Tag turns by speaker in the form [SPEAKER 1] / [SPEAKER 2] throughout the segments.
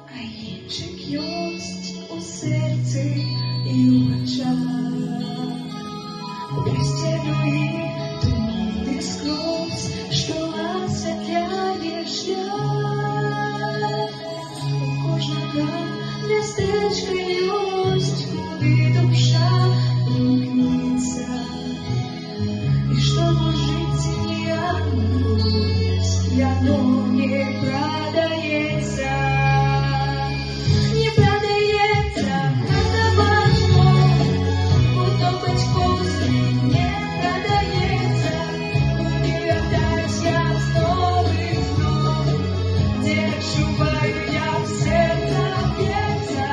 [SPEAKER 1] а гінчик ёсць у серці і ў очах. Лісце дуі, туманны скрозь, што асвятляе шлях. У кожнага мястэчка ёсць, куды душа імкнецца. І што ў жыцці яно не прадаецца. Не прадаецца, гэта важно, ото бацькоўскі не прадаецца. Куды аддаць я знов і знов, дзе адчуваю, як сэрца б'ецца.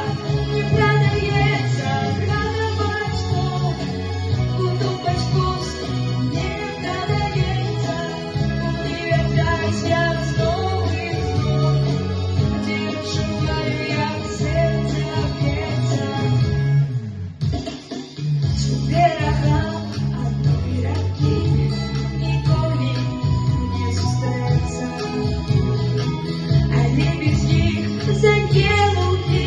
[SPEAKER 1] Не прадаецца, гэта важно, ото бацькоўскі не прадаецца. Куды аддаць я знов і знов, дзе адчуваю, як сэрца б'ецца. З берагам адной ракі ніколі не сустрэцца, але без іх загілкі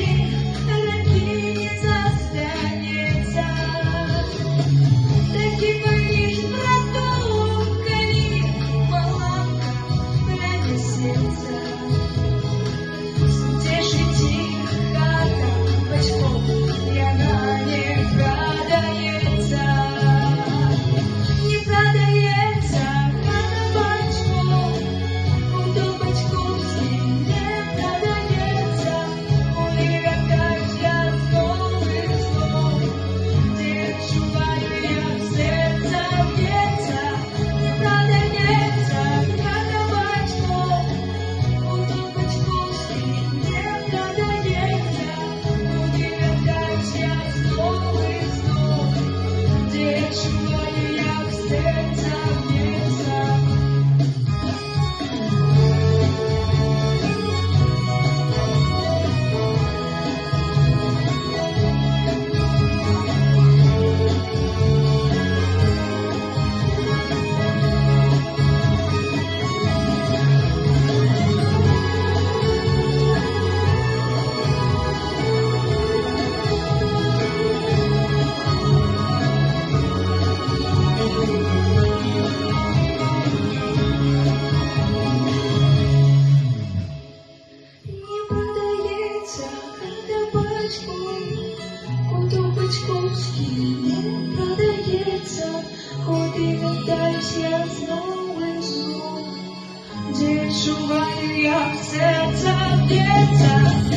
[SPEAKER 1] ракі не застанецца. Такі паміж братоў, калі маланка пранесецца. Дзе жыць іх хата бацькоў, яна не прадаецца. Не прадаецца хата бацькоў, ото бацькоўскі не прадаецца. Куды аддаць я знов і знов, дзе адчуваю, як сэрца б'ецца. Не прадаецца хата бацькоў, ото бацькоўскі не прадаецца. Куды аддаць я знов і знов, дзе адчуваю, як сэрца б'ецца. Не прадаецца хата бацькоў, ото бацькоўскі не прадаецца. Куды аддаць я знов і знов, дзе адчуваю, як сэрца б'ецца.